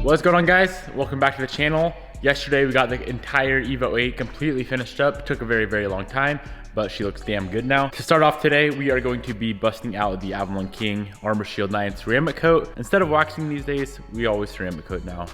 What's going on, guys? Welcome back to the channel. Yesterday we got the entire Evo 8 completely finished up. Took a very long time, but she looks damn good now. To start off today, we are going to be busting out the Avalon King Armor Shield 9 ceramic coat. Instead of waxing these days, we always ceramic coat now.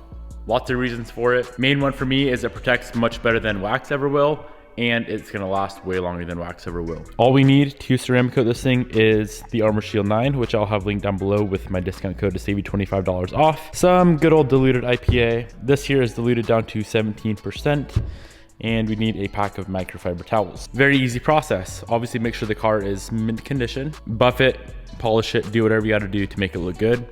Lots of reasons for it. Main one for me is it protects much better than wax ever will, and it's gonna last way longer than wax ever will. All we need to ceramic coat this thing is the Armor Shield 9, which I'll have linked down below with my discount code to save you $25 off. Some good old diluted IPA. This here is diluted down to 17%. And we need a pack of microfiber towels. Very easy process. Obviously make sure the car is mint condition. Buff it, polish it, do whatever you gotta do to make it look good.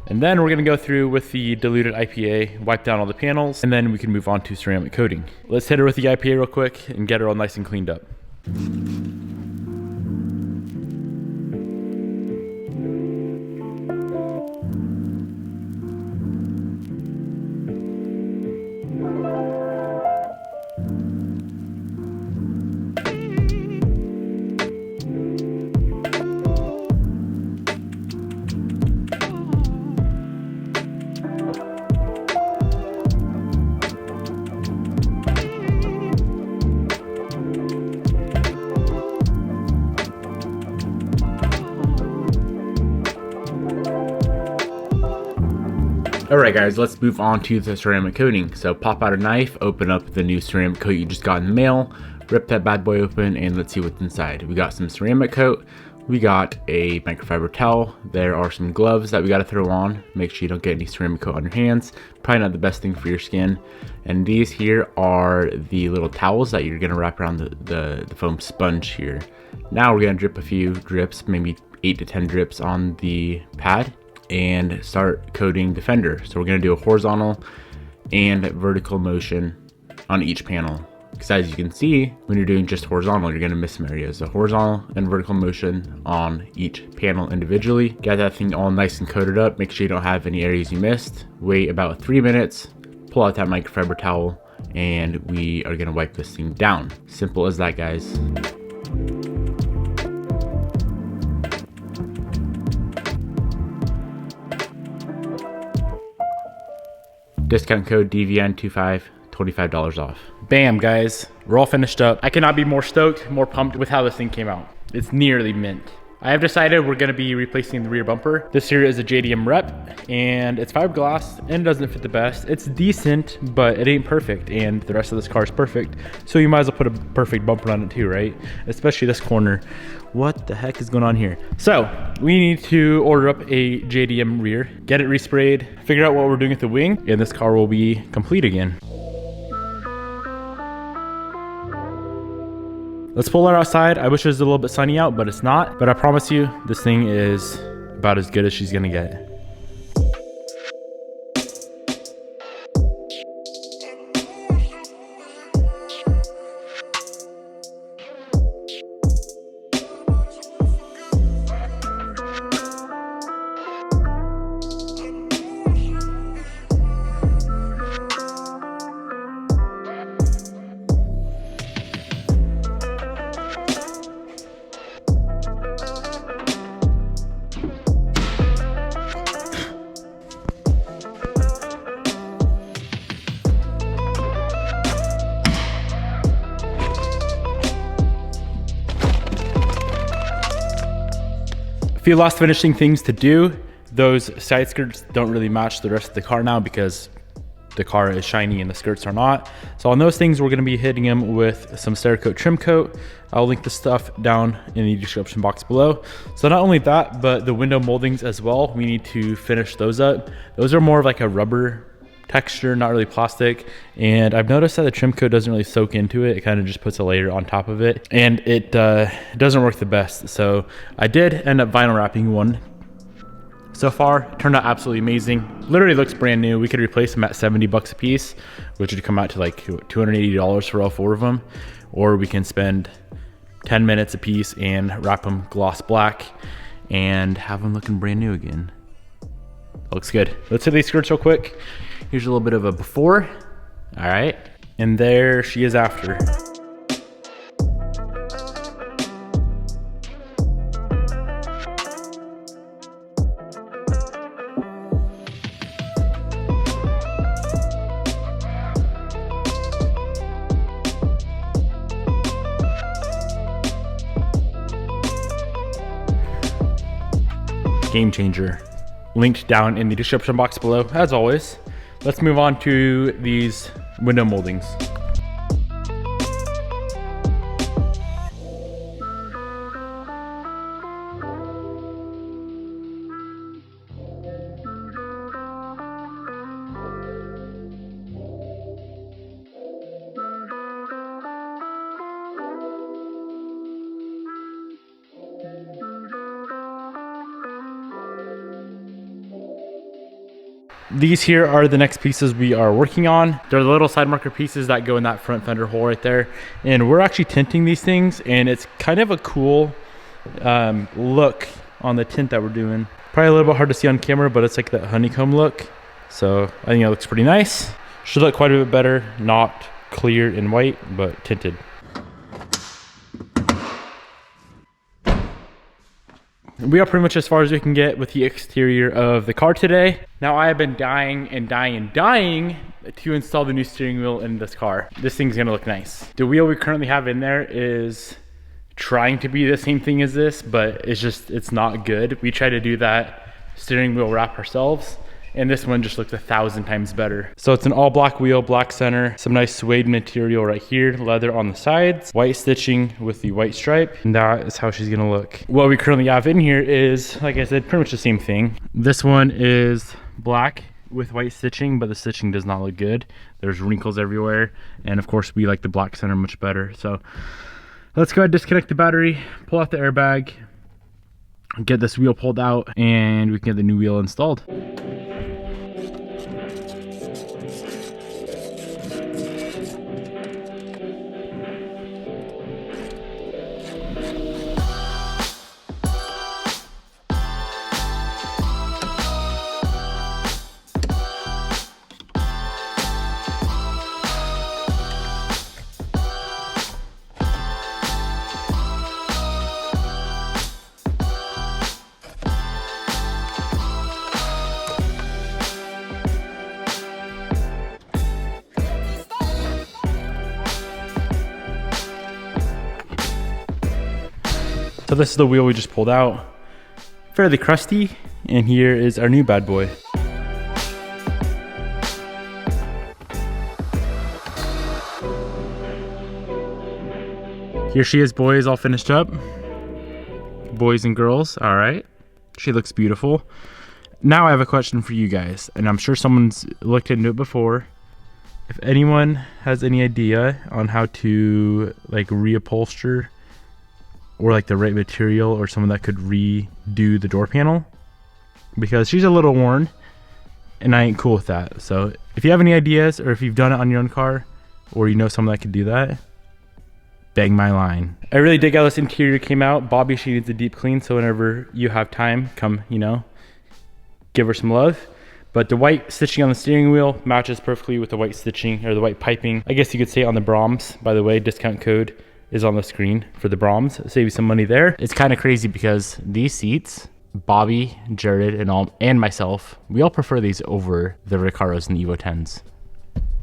And then we're gonna go through with the diluted IPA, wipe down all the panels, and then we can move on to ceramic coating. Let's hit her with the IPA real quick and get her all nice and cleaned up. Alright guys, let's move on to the ceramic coating. So pop out a knife, open up the new ceramic coat you just got in the mail, rip that bad boy open, and let's see what's inside. We got some ceramic coat, we got a microfiber towel, there are some gloves that we got to throw on. Make sure you don't get any ceramic coat on your hands, probably not the best thing for your skin. And these here are the little towels that you're going to wrap around the foam sponge here. Now we're going to drip a few drips, maybe 8 to 10 drips on the pad, and start coating the fender. So we're going to do a horizontal and vertical motion on each panel, because as you can see, when you're doing just horizontal, you're going to miss some areas. So horizontal and vertical motion on each panel individually. Get that thing all nice and coated up. Make sure you don't have any areas you missed. Wait about 3 minutes, pull out that microfiber towel, and we are going to wipe this thing down. Simple as that, guys. Discount code DVN25, $25 off. Bam, guys, we're all finished up. I cannot be more stoked, more pumped with how this thing came out. It's nearly mint. I have decided we're gonna be replacing the rear bumper. This here is a JDM rep, and it's fiberglass and doesn't fit the best. It's decent, but it ain't perfect, and the rest of this car is perfect. So you might as well put a perfect bumper on it too, right? Especially this corner. What the heck is going on here? So we need to order up a JDM rear, get it resprayed, figure out what we're doing with the wing, and this car will be complete again. Let's pull it outside. I wish it was a little bit sunny out, but it's not. But I promise you, this thing is about as good as she's gonna get. Few last finishing things to do. Those side skirts don't really match the rest of the car now because the car is shiny and the skirts are not. So on those things, we're gonna be hitting them with some Cerakote trim coat. I'll link the stuff down in the description box below. So not only that, but the window moldings as well, we need to finish those up. Those are more of like a rubber texture, not really plastic. And I've noticed that the trim coat doesn't really soak into it. It kind of just puts a layer on top of it, and it doesn't work the best. So I did end up vinyl wrapping one. So far, it turned out absolutely amazing. Literally looks brand new. We could replace them at 70 bucks a piece, which would come out to like $280 for all 4 of them. Or we can spend 10 minutes a piece and wrap them gloss black and have them looking brand new again. Looks good. Let's hit these skirts real quick. Here's a little bit of a before. All right. And there she is after. game changer. Linked down in the description box below, as always. Let's move on to these window moldings. These here are the next pieces we are working on. They're the little side marker pieces that go in that front fender hole right there. And we're actually tinting these things, and it's kind of a cool look on the tint that we're doing. Probably a little bit hard to see on camera, but it's like that honeycomb look. So I think it looks pretty nice. Should look quite a bit better, not clear and white, but tinted. We are pretty much as far as we can get with the exterior of the car today. Now I have been dying to install the new steering wheel in this car. This thing's gonna look nice. The wheel we currently have in there is trying to be the same thing as this, but it's not good. We tried to do that steering wheel wrap ourselves, and this one just looks 1,000 times better. So it's an all black wheel, black center, some nice suede material right here, leather on the sides, white stitching with the white stripe, and that is how she's gonna look. What we currently have in here is, like I said, pretty much the same thing. This one is black with white stitching, but the stitching does not look good. There's wrinkles everywhere, and of course we like the black center much better. So let's go ahead and disconnect the battery, pull out the airbag, get this wheel pulled out, and we can get the new wheel installed. So this is the wheel we just pulled out. Fairly crusty, and here is our new bad boy. Here she is, boys, all finished up. Boys and girls, all right. She looks beautiful. Now I have a question for you guys, and I'm sure someone's looked into it before. If anyone has any idea on how to like reupholster, or like the right material, or someone that could redo the door panel, because she's a little worn and I ain't cool with that. So if you have any ideas, or if you've done it on your own car, or you know someone that could do that, bang my line. I really dig how this interior came out. Bobby, she needs a deep clean, so whenever you have time, come, you know, give her some love. But the white stitching on the steering wheel matches perfectly with the white stitching, or the white piping, I guess you could say, on the Brahms. By the way, discount code is on the screen for the Brahms. Save you some money there. It's kind of crazy because these seats, Bobby, Jared, and myself, we all prefer these over the Recaros and Evo 10s.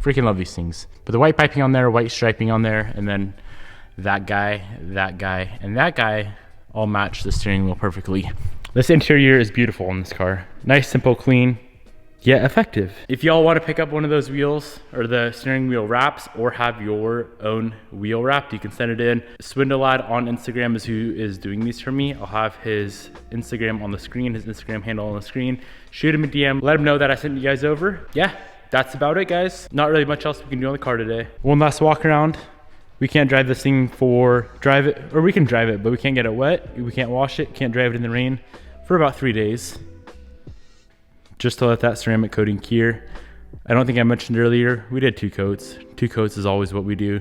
Freaking love these things. But the white piping on there, white striping on there, and then that guy, and that guy all match the steering wheel perfectly. This interior is beautiful in this car. Nice, simple, clean, yet effective. If y'all want to pick up one of those wheels, or the steering wheel wraps, or have your own wheel wrap, you can send it in. Swindlelad on Instagram is who is doing these for me. I'll have his Instagram on the screen, his Instagram handle on the screen. Shoot him a DM, let him know that I sent you guys over. Yeah, that's about it, guys. Not really much else we can do on the car today. One last walk around. We can't drive this thing drive it, or we can drive it, but we can't get it wet. We can't wash it, can't drive it in the rain for about 3 days. Just to let that ceramic coating cure. I don't think I mentioned earlier, we did 2 coats. 2 coats is always what we do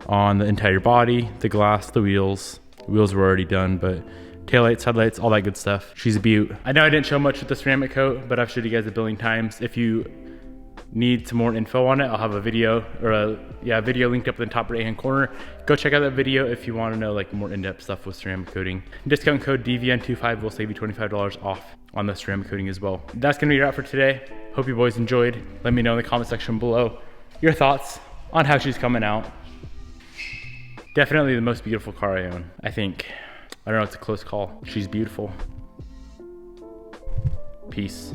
on the entire body, the glass, the wheels. The wheels were already done, but taillights, headlights, all that good stuff. She's a beaut. I know I didn't show much with the ceramic coat, but I've showed you guys a billion times. If you need some more info on it, I'll have a video, or a video linked up in the top right hand corner. Go check out that video if you want to know like more in-depth stuff with ceramic coating. Discount code DVN25 will save you $25 off on the ceramic coating as well. That's gonna be your wrap for today. Hope you boys enjoyed. Let me know in the comment section below your thoughts on how she's coming out. Definitely the most beautiful car I own, I think. I don't know, it's a close call. She's beautiful. Peace.